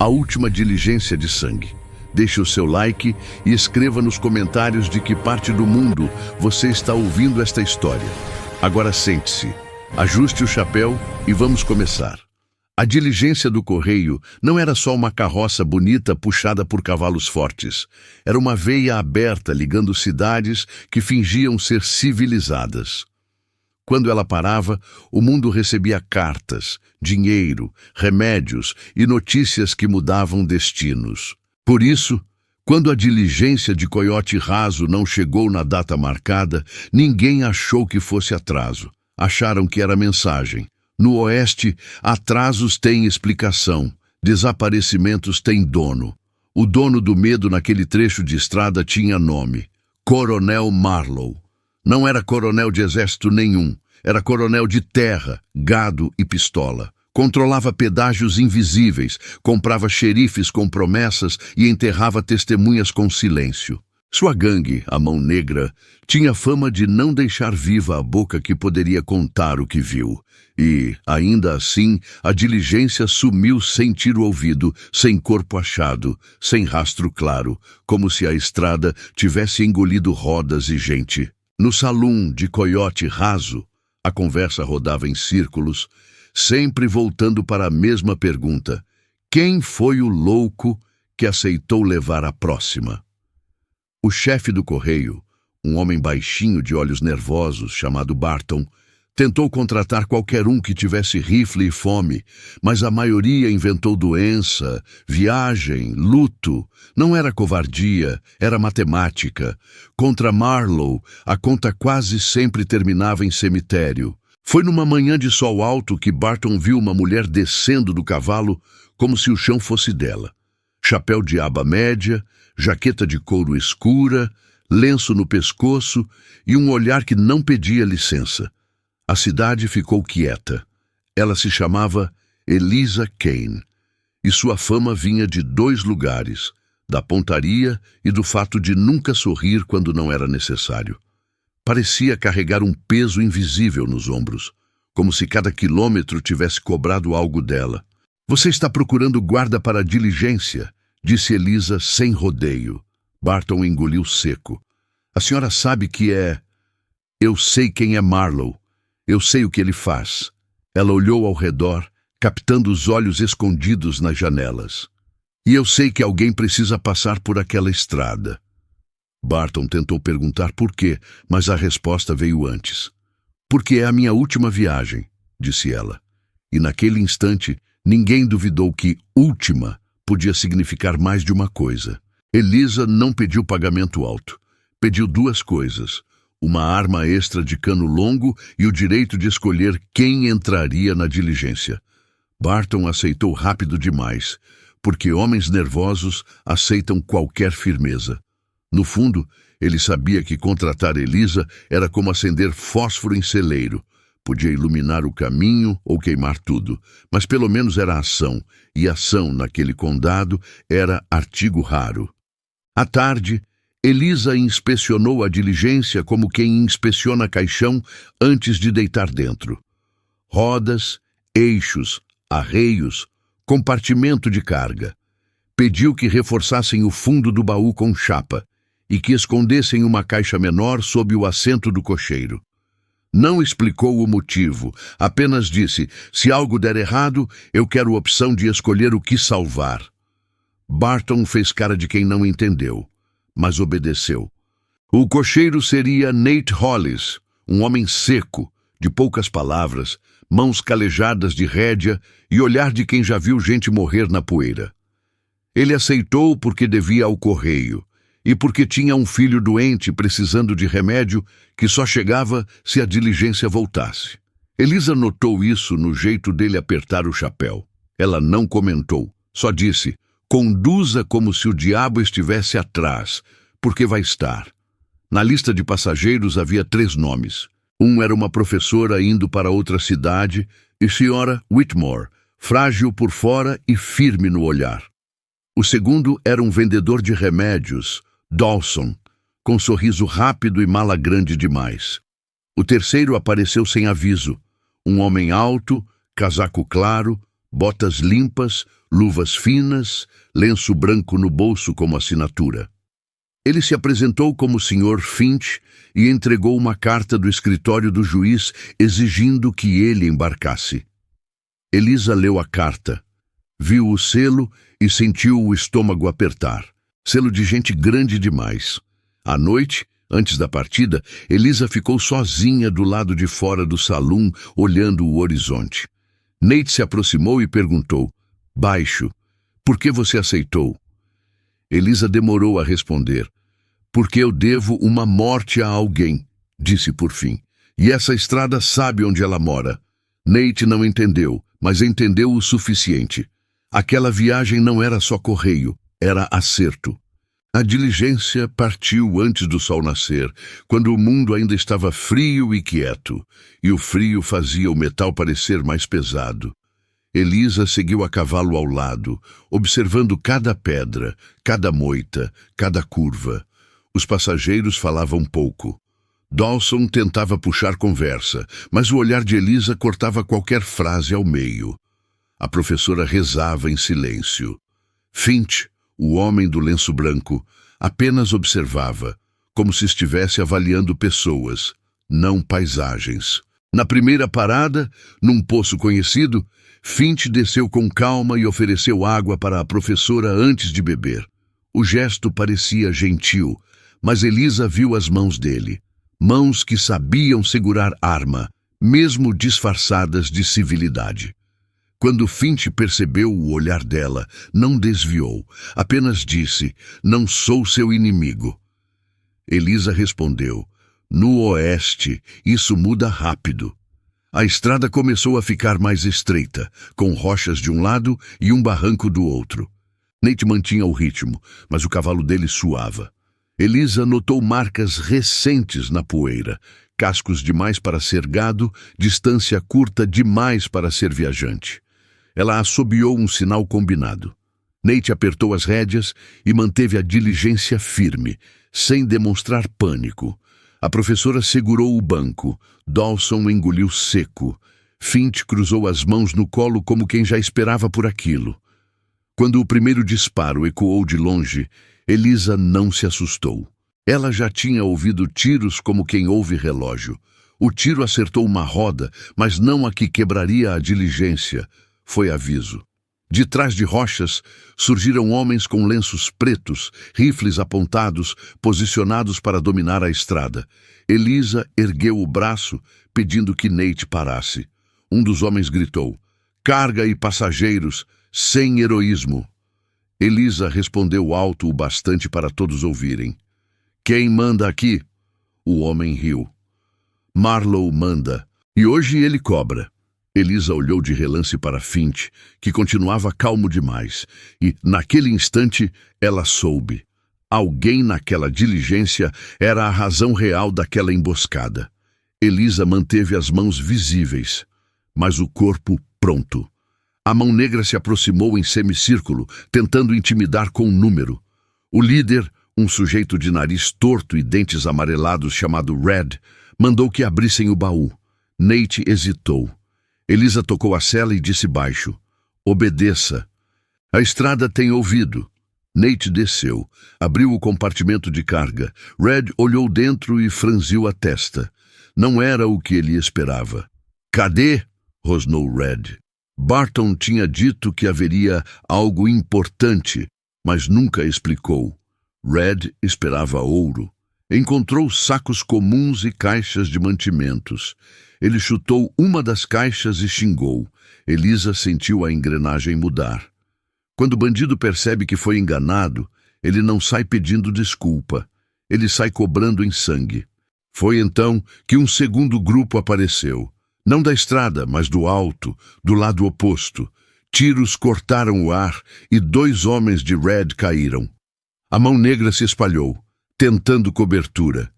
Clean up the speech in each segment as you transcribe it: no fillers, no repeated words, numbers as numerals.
a última diligência de sangue. Deixe o seu like e escreva nos comentários de que parte do mundo você está ouvindo esta história. Agora sente-se, ajuste o chapéu e vamos começar. A diligência do correio não era só uma carroça bonita puxada por cavalos fortes. Era uma veia aberta ligando cidades que fingiam ser civilizadas. Quando ela parava, o mundo recebia cartas, dinheiro, remédios e notícias que mudavam destinos. Por isso, quando a diligência de Coiote Raso não chegou na data marcada, ninguém achou que fosse atraso. Acharam que era mensagem. No Oeste, atrasos têm explicação, desaparecimentos têm dono. O dono do medo naquele trecho de estrada tinha nome: Coronel Marlowe. Não era coronel de exército nenhum, era coronel de terra, gado e pistola. Controlava pedágios invisíveis, comprava xerifes com promessas e enterrava testemunhas com silêncio. Sua gangue, a Mão Negra, tinha fama de não deixar viva a boca que poderia contar o que viu. E, ainda assim, a diligência sumiu sem tiro ouvido, sem corpo achado, sem rastro claro, como se a estrada tivesse engolido rodas e gente. No salão de Coiote Raso, a conversa rodava em círculos, sempre voltando para a mesma pergunta: quem foi o louco que aceitou levar a próxima? O chefe do correio, um homem baixinho de olhos nervosos chamado Barton, tentou contratar qualquer um que tivesse rifle e fome, mas a maioria inventou doença, viagem, luto. Não era covardia, era matemática. Contra Marlowe, a conta quase sempre terminava em cemitério. Foi numa manhã de sol alto que Barton viu uma mulher descendo do cavalo como se o chão fosse dela. Chapéu de aba média, jaqueta de couro escura, lenço no pescoço e um olhar que não pedia licença. A cidade ficou quieta. Ela se chamava Eliza Kane, e sua fama vinha de dois lugares: da pontaria e do fato de nunca sorrir quando não era necessário. Parecia carregar um peso invisível nos ombros, como se cada quilômetro tivesse cobrado algo dela. Você está procurando guarda para a diligência, disse Eliza sem rodeio. Barton engoliu seco. A senhora sabe que é... Eu sei quem é Marlowe. Eu sei o que ele faz. Ela olhou ao redor, captando os olhos escondidos nas janelas. E eu sei que alguém precisa passar por aquela estrada. Barton tentou perguntar por quê, mas a resposta veio antes. Porque é a minha última viagem, disse ela. E naquele instante, ninguém duvidou que última podia significar mais de uma coisa. Eliza não pediu pagamento alto. Pediu duas coisas: uma arma extra de cano longo e o direito de escolher quem entraria na diligência. Barton aceitou rápido demais, porque homens nervosos aceitam qualquer firmeza. No fundo, ele sabia que contratar Eliza era como acender fósforo em celeiro. Podia iluminar o caminho ou queimar tudo, mas pelo menos era ação, e ação naquele condado era artigo raro. À tarde, Eliza inspecionou a diligência como quem inspeciona caixão antes de deitar dentro. Rodas, eixos, arreios, compartimento de carga. Pediu que reforçassem o fundo do baú com chapa e que escondessem uma caixa menor sob o assento do cocheiro. Não explicou o motivo, apenas disse: se algo der errado, eu quero a opção de escolher o que salvar. Barton fez cara de quem não entendeu, mas obedeceu. O cocheiro seria Nate Hollis, um homem seco, de poucas palavras, mãos calejadas de rédea e olhar de quem já viu gente morrer na poeira. Ele aceitou porque devia ao correio e porque tinha um filho doente precisando de remédio que só chegava se a diligência voltasse. Eliza notou isso no jeito dele apertar o chapéu. Ela não comentou, só disse: conduza como se o diabo estivesse atrás, porque vai estar. Na lista de passageiros havia 3 nomes. Um era uma professora indo para outra cidade e Sra. Whitmore, frágil por fora e firme no olhar. O segundo era um vendedor de remédios, Dawson, com sorriso rápido e mala grande demais. O terceiro apareceu sem aviso, um homem alto, casaco claro, botas limpas, luvas finas, lenço branco no bolso como assinatura. Ele se apresentou como Sr. Finch e entregou uma carta do escritório do juiz exigindo que ele embarcasse. Elisa leu a carta, viu o selo e sentiu o estômago apertar. Selo de gente grande demais. À noite, antes da partida, Elisa ficou sozinha do lado de fora do salão, olhando o horizonte. Nate se aproximou e perguntou, baixo, por que você aceitou? Elisa demorou a responder. Porque eu devo uma morte a alguém, disse por fim. E essa estrada sabe onde ela mora. Nate não entendeu, mas entendeu o suficiente. Aquela viagem não era só correio, era acerto. A diligência partiu antes do sol nascer, quando o mundo ainda estava frio e quieto, e o frio fazia o metal parecer mais pesado. Elisa seguiu a cavalo ao lado, observando cada pedra, cada moita, cada curva. Os passageiros falavam pouco. Dawson tentava puxar conversa, mas o olhar de Elisa cortava qualquer frase ao meio. A professora rezava em silêncio. Finch, o homem do lenço branco, apenas observava, como se estivesse avaliando pessoas, não paisagens. Na primeira parada, num poço conhecido, Finch desceu com calma e ofereceu água para a professora antes de beber. O gesto parecia gentil, mas Elisa viu as mãos dele. Mãos que sabiam segurar arma, mesmo disfarçadas de civilidade. Quando Finch percebeu o olhar dela, não desviou, apenas disse, não sou seu inimigo. Elisa respondeu, no oeste, isso muda rápido. A estrada começou a ficar mais estreita, com rochas de um lado e um barranco do outro. Nate mantinha o ritmo, mas o cavalo dele suava. Elisa notou marcas recentes na poeira, cascos demais para ser gado, distância curta demais para ser viajante. Ela assobiou um sinal combinado. Nate apertou as rédeas e manteve a diligência firme, sem demonstrar pânico. A professora segurou o banco. Dawson engoliu seco. Finch cruzou as mãos no colo como quem já esperava por aquilo. Quando o primeiro disparo ecoou de longe, Elisa não se assustou. Ela já tinha ouvido tiros como quem ouve relógio. O tiro acertou uma roda, mas não a que quebraria a diligência. Foi aviso. De trás de rochas, surgiram homens com lenços pretos, rifles apontados, posicionados para dominar a estrada. Elisa ergueu o braço, pedindo que Nate parasse. Um dos homens gritou, carga e passageiros, sem heroísmo. Elisa respondeu alto o bastante para todos ouvirem. Quem manda aqui? O homem riu. Marlowe manda, e hoje ele cobra. Elisa olhou de relance para Finch, que continuava calmo demais, e, naquele instante, ela soube. Alguém naquela diligência era a razão real daquela emboscada. Elisa manteve as mãos visíveis, mas o corpo pronto. A mão negra se aproximou em semicírculo, tentando intimidar com um número. O líder, um sujeito de nariz torto e dentes amarelados chamado Red, mandou que abrissem o baú. Nate hesitou. Elisa tocou a cela e disse baixo, obedeça. A estrada tem ouvido. Nate desceu, abriu o compartimento de carga. Red olhou dentro e franziu a testa. Não era o que ele esperava. Cadê? Rosnou Red. Barton tinha dito que haveria algo importante, mas nunca explicou. Red esperava ouro. Encontrou sacos comuns e caixas de mantimentos. Ele chutou uma das caixas e xingou. Elisa sentiu a engrenagem mudar. Quando o bandido percebe que foi enganado, ele não sai pedindo desculpa. Ele sai cobrando em sangue. Foi então que um segundo grupo apareceu. Não da estrada, mas do alto, do lado oposto. Tiros cortaram o ar e 2 homens de Red caíram. A mão negra se espalhou, tentando cobertura.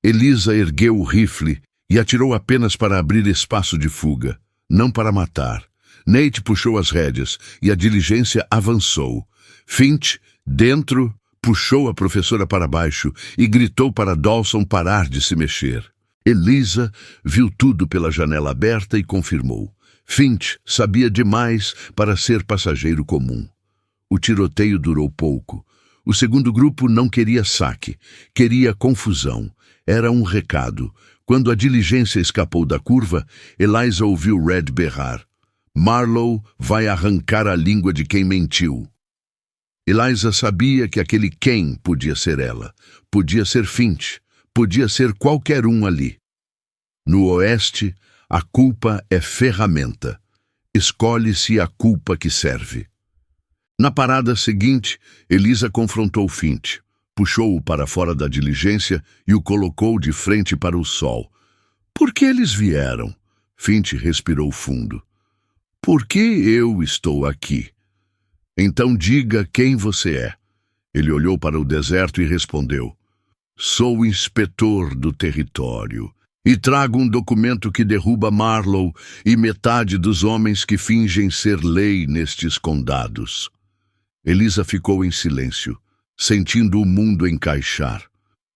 Elisa ergueu o rifle e atirou apenas para abrir espaço de fuga, não para matar. Nate puxou as rédeas e a diligência avançou. Finch, dentro, puxou a professora para baixo e gritou para Dawson parar de se mexer. Elisa viu tudo pela janela aberta e confirmou. Finch sabia demais para ser passageiro comum. O tiroteio durou pouco. O segundo grupo não queria saque, queria confusão. Era um recado. Quando a diligência escapou da curva, Eliza ouviu Red berrar. Marlowe vai arrancar a língua de quem mentiu. Eliza sabia que aquele quem podia ser ela, podia ser Finch, podia ser qualquer um ali. No Oeste, a culpa é ferramenta. Escolhe-se a culpa que serve. Na parada seguinte, Eliza confrontou Finch, puxou-o para fora da diligência e o colocou de frente para o sol. Por que eles vieram? Finch respirou fundo. Por que eu estou aqui? Então diga quem você é. Ele olhou para o deserto e respondeu. Sou o inspetor do território e trago um documento que derruba Marlowe e metade dos homens que fingem ser lei nestes condados. Eliza ficou em silêncio, sentindo o mundo encaixar.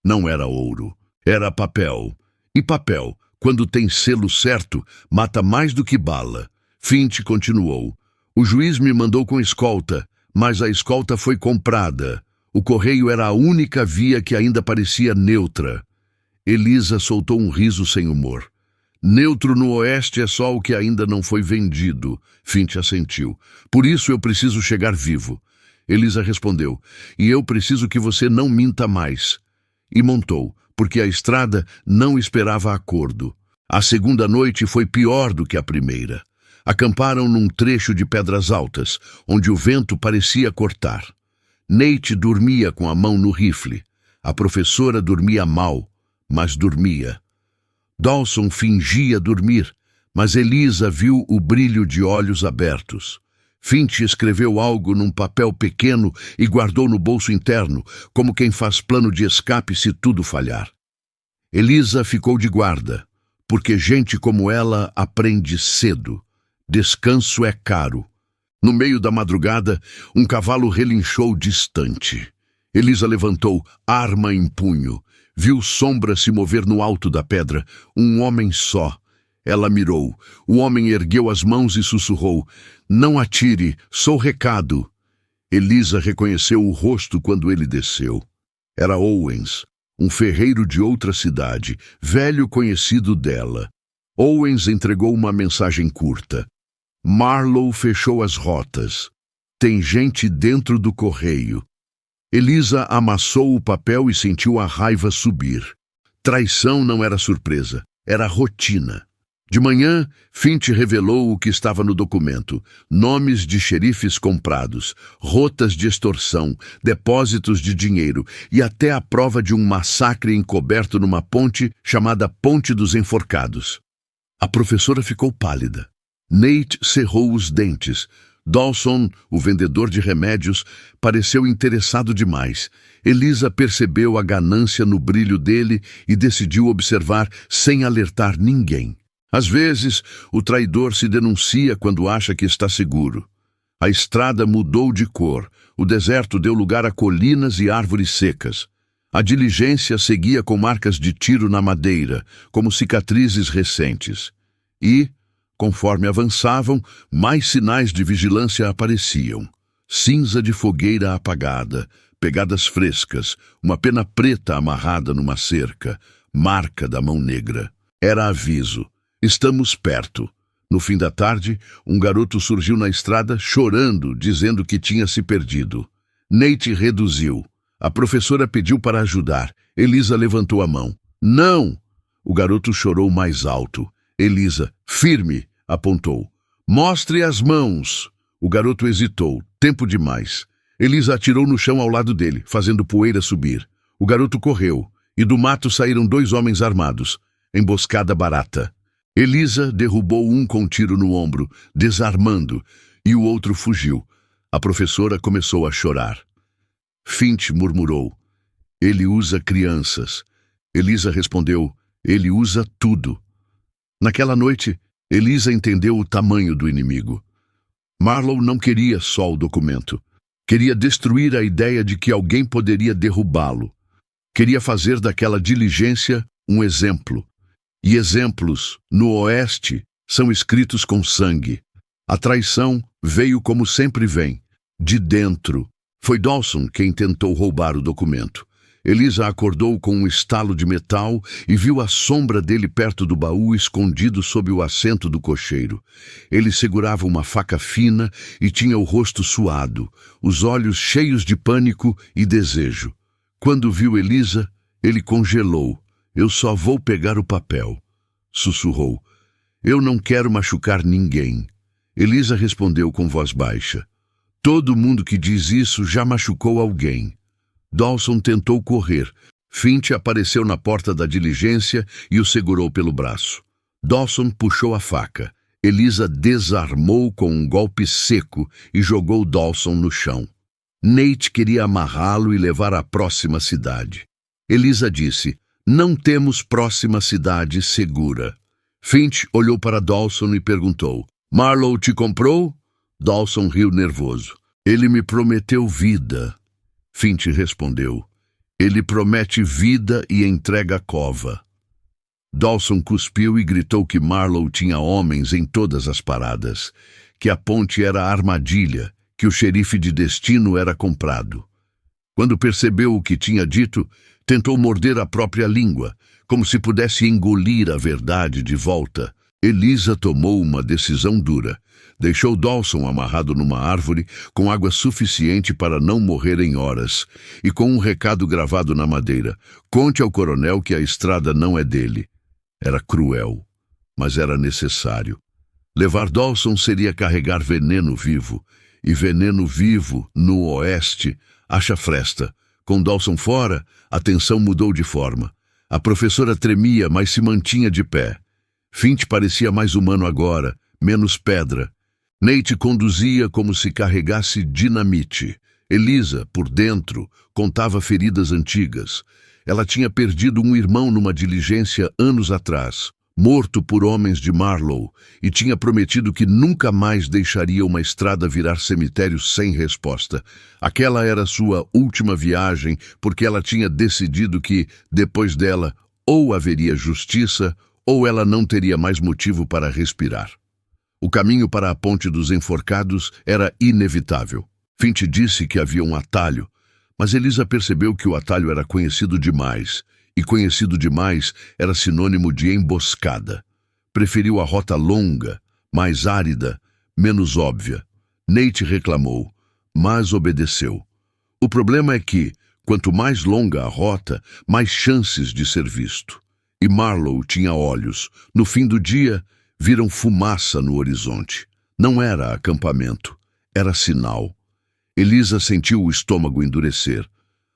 Não era ouro, era papel. E papel, quando tem selo certo, mata mais do que bala. Finch continuou. O juiz me mandou com escolta, mas a escolta foi comprada. O correio era a única via que ainda parecia neutra. Eliza soltou um riso sem humor. Neutro no Oeste é só o que ainda não foi vendido. Finch assentiu. Por isso eu preciso chegar vivo. Eliza respondeu. E eu preciso que você não minta mais. E montou, porque a estrada não esperava acordo. A segunda noite foi pior do que a primeira. Acamparam num trecho de pedras altas, onde o vento parecia cortar. Nate dormia com a mão no rifle. A professora dormia mal, mas dormia. Dawson fingia dormir, mas Eliza viu o brilho de olhos abertos. Finch escreveu algo num papel pequeno e guardou no bolso interno, como quem faz plano de escape se tudo falhar. Eliza ficou de guarda, porque gente como ela aprende cedo. Descanso é caro. No meio da madrugada, um cavalo relinchou distante. Eliza levantou, arma em punho. Viu sombra se mover no alto da pedra, um homem só. Ela mirou. O homem ergueu as mãos e sussurrou. Não atire, sou recado. Eliza reconheceu o rosto quando ele desceu. Era Owens, um ferreiro de outra cidade, velho conhecido dela. Owens entregou uma mensagem curta. Marlowe fechou as rotas. Tem gente dentro do correio. Eliza amassou o papel e sentiu a raiva subir. Traição não era surpresa, era rotina. De manhã, Finch revelou o que estava no documento. Nomes de xerifes comprados, rotas de extorsão, depósitos de dinheiro e até a prova de um massacre encoberto numa ponte chamada Ponte dos Enforcados. A professora ficou pálida. Nate cerrou os dentes. Dawson, o vendedor de remédios, pareceu interessado demais. Eliza percebeu a ganância no brilho dele e decidiu observar sem alertar ninguém. Às vezes, o traidor se denuncia quando acha que está seguro. A estrada mudou de cor. O deserto deu lugar a colinas e árvores secas. A diligência seguia com marcas de tiro na madeira, como cicatrizes recentes. E, conforme avançavam, mais sinais de vigilância apareciam. Cinza de fogueira apagada, pegadas frescas, uma pena preta amarrada numa cerca, marca da mão negra. Era aviso. Estamos perto. No fim da tarde, um garoto surgiu na estrada chorando, dizendo que tinha se perdido. Nate reduziu. A professora pediu para ajudar. Eliza levantou a mão. Não! O garoto chorou mais alto. Eliza, firme, apontou. Mostre as mãos! O garoto hesitou. Tempo demais. Eliza atirou no chão ao lado dele, fazendo poeira subir. O garoto correu, e do mato saíram 2 homens armados. Emboscada barata. Eliza derrubou um com um tiro no ombro, desarmando, e o outro fugiu. A professora começou a chorar. Finch murmurou. Ele usa crianças. Eliza respondeu. Ele usa tudo. Naquela noite, Eliza entendeu o tamanho do inimigo. Marlowe não queria só o documento. Queria destruir a ideia de que alguém poderia derrubá-lo. Queria fazer daquela diligência um exemplo. E exemplos, no Oeste, são escritos com sangue. A traição veio como sempre vem, de dentro. Foi Dawson quem tentou roubar o documento. Elisa acordou com um estalo de metal e viu a sombra dele perto do baú, escondido sob o assento do cocheiro. Ele segurava uma faca fina e tinha o rosto suado, os olhos cheios de pânico e desejo. Quando viu Elisa, ele congelou. "Eu só vou pegar o papel", sussurrou. "Eu não quero machucar ninguém." Elisa respondeu com voz baixa. "Todo mundo que diz isso já machucou alguém." Dawson tentou correr. Finch apareceu na porta da diligência e o segurou pelo braço. Dawson puxou a faca. Elisa desarmou com um golpe seco e jogou Dawson no chão. Nate queria amarrá-lo e levar à próxima cidade. Elisa disse: "Não temos próxima cidade segura." Finch olhou para Dawson e perguntou: "Marlowe te comprou?" Dawson riu nervoso. "Ele me prometeu vida." Finch respondeu: "Ele promete vida e entrega a cova." Dawson cuspiu e gritou que Marlowe tinha homens em todas as paradas, que a ponte era armadilha, que o xerife de destino era comprado. Quando percebeu o que tinha dito, tentou morder a própria língua, como se pudesse engolir a verdade de volta. Elisa tomou uma decisão dura. Deixou Dawson amarrado numa árvore, com água suficiente para não morrer em horas, e com um recado gravado na madeira: "Conte ao coronel que a estrada não é dele." Era cruel, mas era necessário. Levar Dawson seria carregar veneno vivo, e veneno vivo, no oeste, acha fresta. Com Dawson fora, a tensão mudou de forma. A professora tremia, mas se mantinha de pé. Finch parecia mais humano agora, menos pedra. Nate conduzia como se carregasse dinamite. Elisa, por dentro, contava feridas antigas. Ela tinha perdido um irmão numa diligência anos atrás, morto por homens de Marlowe, e tinha prometido que nunca mais deixaria uma estrada virar cemitério sem resposta. Aquela era sua última viagem, porque ela tinha decidido que, depois dela, ou haveria justiça, ou ela não teria mais motivo para respirar. O caminho para a Ponte dos Enforcados era inevitável. Finch disse que havia um atalho, mas Elisa percebeu que o atalho era conhecido demais, e conhecido demais era sinônimo de emboscada. Preferiu a rota longa, mais árida, menos óbvia. Nate reclamou, mas obedeceu. O problema é que, quanto mais longa a rota, mais chances de ser visto. E Marlowe tinha olhos. No fim do dia, viram fumaça no horizonte. Não era acampamento, era sinal. Elisa sentiu o estômago endurecer.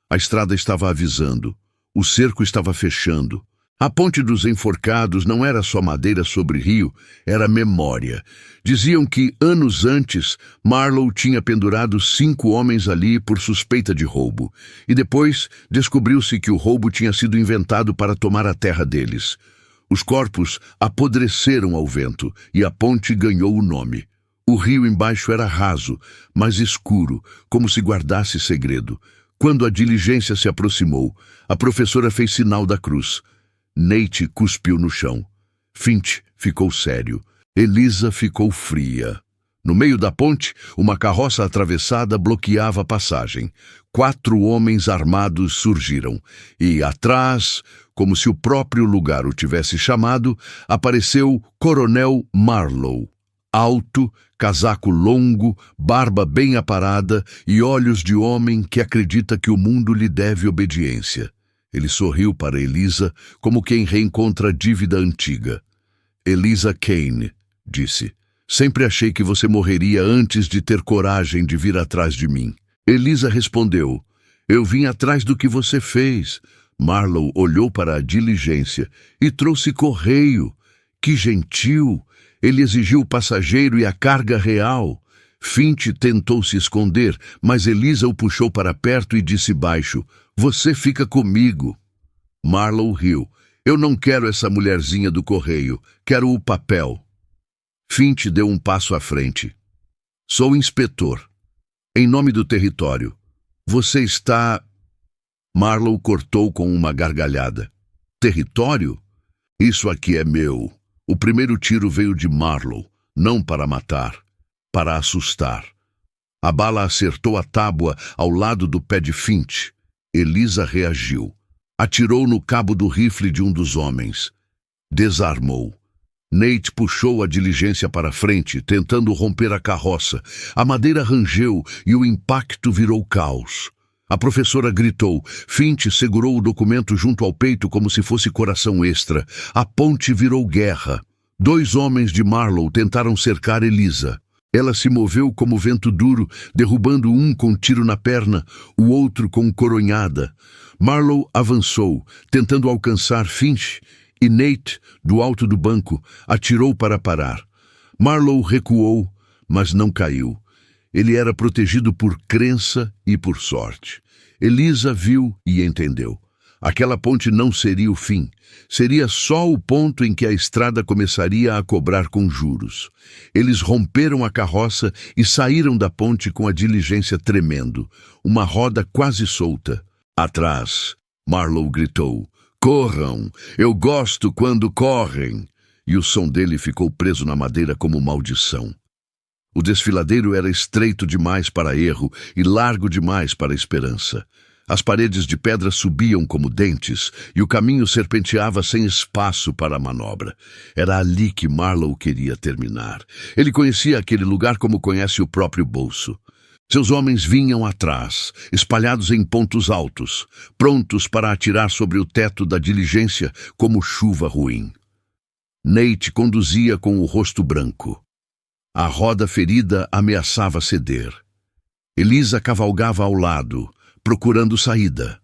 A estrada estava avisando. O cerco estava fechando. A Ponte dos Enforcados não era só madeira sobre rio, era memória. Diziam que, anos antes, Marlowe tinha pendurado 5 homens ali por suspeita de roubo. E depois descobriu-se que o roubo tinha sido inventado para tomar a terra deles. Os corpos apodreceram ao vento e a ponte ganhou o nome. O rio embaixo era raso, mas escuro, como se guardasse segredo. Quando a diligência se aproximou, a professora fez sinal da cruz. Nate cuspiu no chão. Finch ficou sério. Elisa ficou fria. No meio da ponte, uma carroça atravessada bloqueava a passagem. 4 homens armados surgiram. E, atrás, como se o próprio lugar o tivesse chamado, apareceu Coronel Marlowe. Alto, casaco longo, barba bem aparada e olhos de homem que acredita que o mundo lhe deve obediência. Ele sorriu para Elisa como quem reencontra dívida antiga. "Elisa Kane", disse. "Sempre achei que você morreria antes de ter coragem de vir atrás de mim." Elisa respondeu: "Eu vim atrás do que você fez." Marlowe olhou para a diligência. "E trouxe correio. Que gentil! Ele exigiu o passageiro e a carga real." Finch tentou se esconder, mas Elisa o puxou para perto e disse baixo: "Você fica comigo." Marlowe riu. "Eu não quero essa mulherzinha do correio. Quero o papel." Finch deu um passo à frente. "Sou inspetor. Em nome do território. Você está..." Marlowe cortou com uma gargalhada. "Território? Isso aqui é meu." O primeiro tiro veio de Marlowe, não para matar, para assustar. A bala acertou a tábua ao lado do pé de Finch. Elisa reagiu. Atirou no cabo do rifle de um dos homens. Desarmou. Nate puxou a diligência para frente, tentando romper a carroça. A madeira rangeu e o impacto virou caos. A professora gritou. Finch segurou o documento junto ao peito como se fosse coração extra. A ponte virou guerra. 2 homens de Marlowe tentaram cercar Elisa. Ela se moveu como vento duro, derrubando um com tiro na perna, o outro com coronhada. Marlowe avançou, tentando alcançar Finch, e Nate, do alto do banco, atirou para parar. Marlowe recuou, mas não caiu. Ele era protegido por crença e por sorte. Elisa viu e entendeu. Aquela ponte não seria o fim. Seria só o ponto em que a estrada começaria a cobrar com juros. Eles romperam a carroça e saíram da ponte com a diligência tremendo, uma roda quase solta. Atrás, Marlowe gritou. Corram! Eu gosto quando correm! E o som dele ficou preso na madeira como maldição. O desfiladeiro era estreito demais para erro e largo demais para esperança. As paredes de pedra subiam como dentes e o caminho serpenteava sem espaço para a manobra. Era ali que Marlowe queria terminar. Ele conhecia aquele lugar como conhece o próprio bolso. Seus homens vinham atrás, espalhados em pontos altos, prontos para atirar sobre o teto da diligência como chuva ruim. Nate conduzia com o rosto branco. A roda ferida ameaçava ceder. Elisa cavalgava ao lado, procurando saída.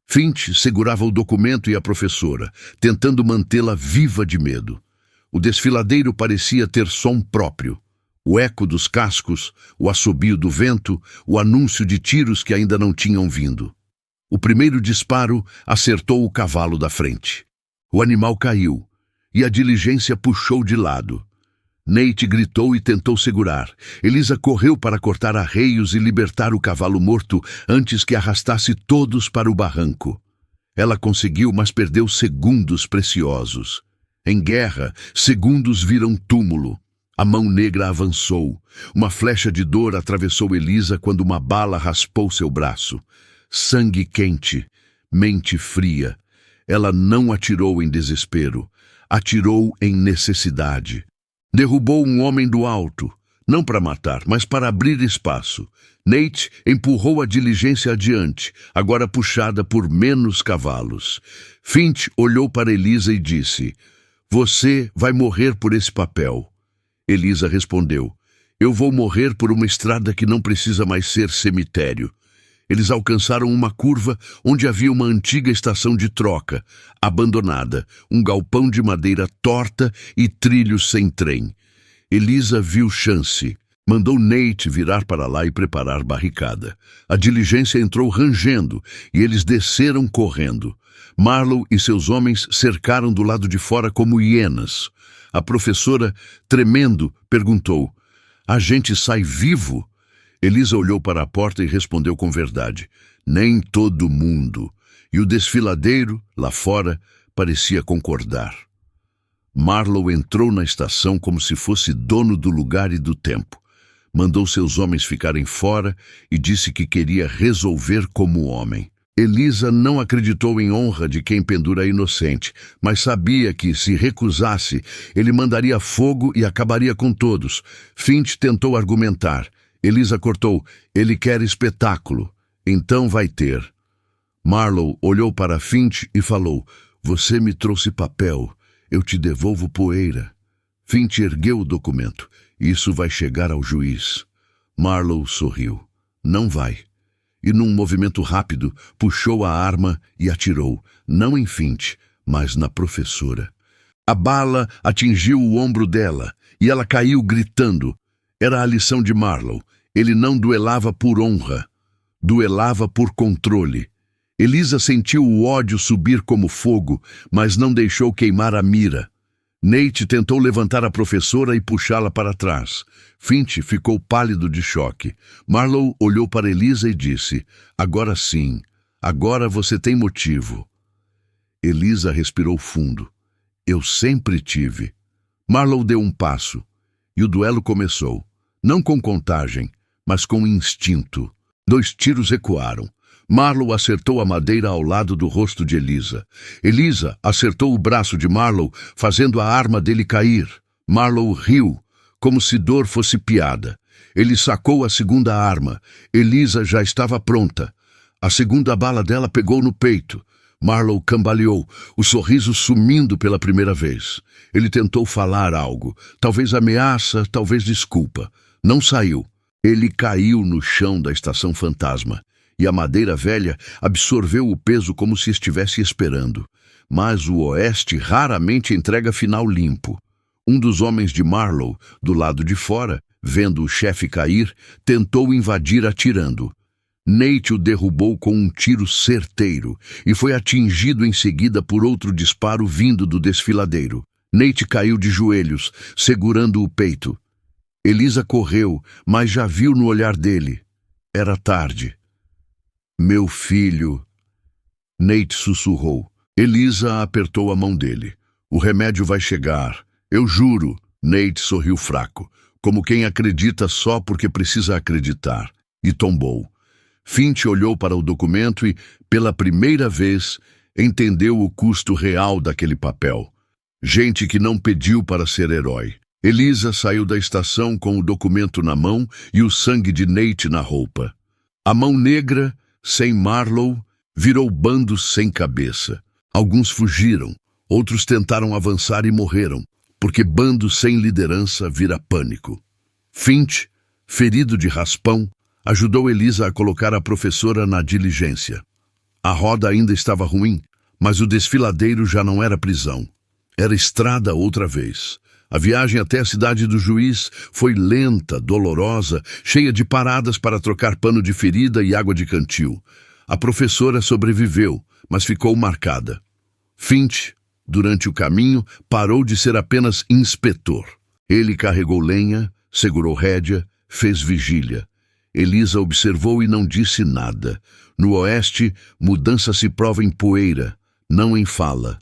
Finch segurava o documento e a professora, tentando mantê-la viva de medo. O desfiladeiro parecia ter som próprio. O eco dos cascos, o assobio do vento, o anúncio de tiros que ainda não tinham vindo. O primeiro disparo acertou o cavalo da frente. O animal caiu, e a diligência puxou de lado. Nate gritou e tentou segurar. Elisa correu para cortar arreios e libertar o cavalo morto antes que arrastasse todos para o barranco. Ela conseguiu, mas perdeu segundos preciosos. Em guerra, segundos viram túmulo. A mão negra avançou. Uma flecha de dor atravessou Elisa quando uma bala raspou seu braço. Sangue quente, mente fria. Ela não atirou em desespero. Atirou em necessidade. Derrubou um homem do alto, não para matar, mas para abrir espaço. Nate empurrou a diligência adiante, agora puxada por menos cavalos. Finch olhou para Elisa e disse, você vai morrer por esse papel. Elisa respondeu, eu vou morrer por uma estrada que não precisa mais ser cemitério. Eles alcançaram uma curva onde havia uma antiga estação de troca, abandonada, um galpão de madeira torta e trilhos sem trem. Elisa viu chance. Mandou Nate virar para lá e preparar barricada. A diligência entrou rangendo e eles desceram correndo. Marlowe e seus homens cercaram do lado de fora como hienas. A professora, tremendo, perguntou, a gente sai vivo? Elisa olhou para a porta e respondeu com verdade. Nem todo mundo. E o desfiladeiro, lá fora, parecia concordar. Marlowe entrou na estação como se fosse dono do lugar e do tempo. Mandou seus homens ficarem fora e disse que queria resolver como homem. Elisa não acreditou em honra de quem pendura inocente, mas sabia que, se recusasse, ele mandaria fogo e acabaria com todos. Finch tentou argumentar. Elisa cortou, ele quer espetáculo, então vai ter. Marlowe olhou para Finch e falou, você me trouxe papel, eu te devolvo poeira. Finch ergueu o documento, isso vai chegar ao juiz. Marlowe sorriu, não vai. E num movimento rápido, puxou a arma e atirou, não em Finch, mas na professora. A bala atingiu o ombro dela e ela caiu gritando. Era a lição de Marlowe. Ele não duelava por honra, duelava por controle. Elisa sentiu o ódio subir como fogo, mas não deixou queimar a mira. Nate tentou levantar a professora e puxá-la para trás. Finch ficou pálido de choque. Marlowe olhou para Elisa e disse, agora sim, agora você tem motivo. Elisa respirou fundo. Eu sempre tive. Marlowe deu um passo, e o duelo começou, não com contagem, mas com instinto. 2 tiros ecoaram. Marlowe acertou a madeira ao lado do rosto de Elisa. Elisa acertou o braço de Marlowe, fazendo a arma dele cair. Marlowe riu, como se dor fosse piada. Ele sacou a segunda arma. Elisa já estava pronta. A segunda bala dela pegou no peito. Marlowe cambaleou, o sorriso sumindo pela primeira vez. Ele tentou falar algo, talvez ameaça, talvez desculpa. Não saiu. Ele caiu no chão da estação fantasma, e a madeira velha absorveu o peso como se estivesse esperando. Mas o Oeste raramente entrega final limpo. Um dos homens de Marlowe, do lado de fora, vendo o chefe cair, tentou invadir atirando. Nate o derrubou com um tiro certeiro e foi atingido em seguida por outro disparo vindo do desfiladeiro. Nate caiu de joelhos, segurando o peito. Elisa correu, mas já viu no olhar dele. Era tarde. Meu filho. Nate sussurrou. Elisa apertou a mão dele. O remédio vai chegar. Eu juro. Nate sorriu fraco, como quem acredita só porque precisa acreditar. E tombou. Finch olhou para o documento e, pela primeira vez, entendeu o custo real daquele papel. Gente que não pediu para ser herói. Elisa saiu da estação com o documento na mão e o sangue de Nate na roupa. A mão negra, sem Marlowe, virou bando sem cabeça. Alguns fugiram, outros tentaram avançar e morreram, porque bando sem liderança vira pânico. Finch, ferido de raspão, ajudou Elisa a colocar a professora na diligência. A roda ainda estava ruim, mas o desfiladeiro já não era prisão. Era estrada outra vez. A viagem até a cidade do juiz foi lenta, dolorosa, cheia de paradas para trocar pano de ferida e água de cantil. A professora sobreviveu, mas ficou marcada. Finch, durante o caminho, parou de ser apenas inspetor. Ele carregou lenha, segurou rédea, fez vigília. Elisa observou e não disse nada. No Oeste, mudança se prova em poeira, não em fala.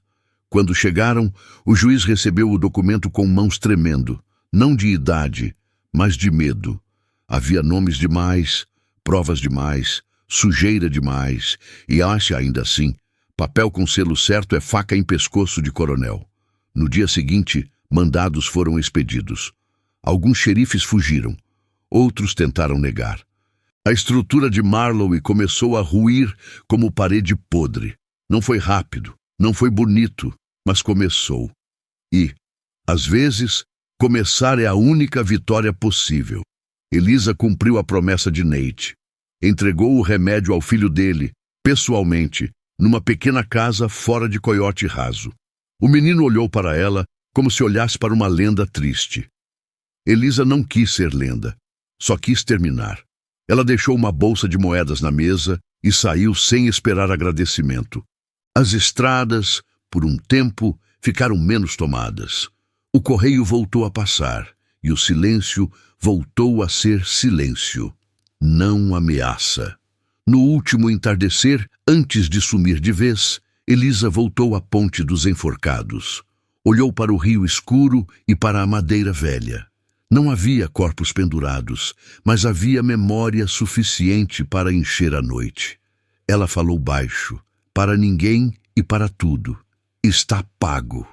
Quando chegaram, o juiz recebeu o documento com mãos tremendo, não de idade, mas de medo. Havia nomes demais, provas demais, sujeira demais, e acha ainda assim, papel com selo certo é faca em pescoço de coronel. No dia seguinte, mandados foram expedidos. Alguns xerifes fugiram, outros tentaram negar. A estrutura de Marlowe começou a ruir como parede podre. Não foi rápido, não foi bonito, mas começou. E, às vezes, começar é a única vitória possível. Elisa cumpriu a promessa de Nate. Entregou o remédio ao filho dele, pessoalmente, numa pequena casa fora de Coiote Raso. O menino olhou para ela como se olhasse para uma lenda triste. Elisa não quis ser lenda, só quis terminar. Ela deixou uma bolsa de moedas na mesa e saiu sem esperar agradecimento. As estradas, por um tempo, ficaram menos tomadas. O correio voltou a passar e o silêncio voltou a ser silêncio. Não ameaça. No último entardecer, antes de sumir de vez, Elisa voltou à Ponte dos Enforcados. Olhou para o rio escuro e para a madeira velha. Não havia corpos pendurados, mas havia memória suficiente para encher a noite. Ela falou baixo, para ninguém e para tudo. Está pago.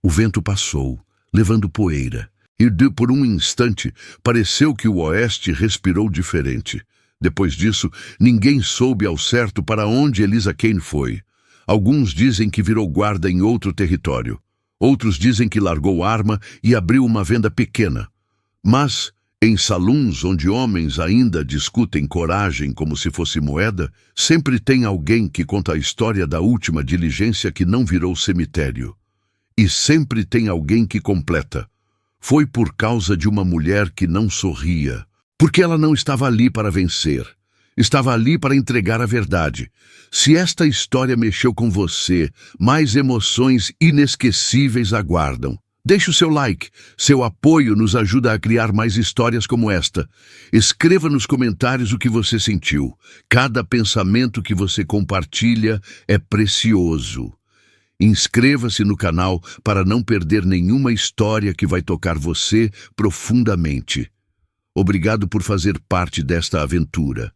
O vento passou, levando poeira, e por um instante pareceu que o Oeste respirou diferente. Depois disso, ninguém soube ao certo para onde Elisa Kane foi. Alguns dizem que virou guarda em outro território. Outros dizem que largou arma e abriu uma venda pequena. Mas, em salões onde homens ainda discutem coragem como se fosse moeda, sempre tem alguém que conta a história da última diligência que não virou cemitério. E sempre tem alguém que completa. Foi por causa de uma mulher que não sorria. Porque ela não estava ali para vencer. Estava ali para entregar a verdade. Se esta história mexeu com você, mais emoções inesquecíveis aguardam. Deixe o seu like. Seu apoio nos ajuda a criar mais histórias como esta. Escreva nos comentários o que você sentiu. Cada pensamento que você compartilha é precioso. Inscreva-se no canal para não perder nenhuma história que vai tocar você profundamente. Obrigado por fazer parte desta aventura.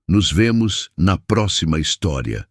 Nos vemos na próxima história.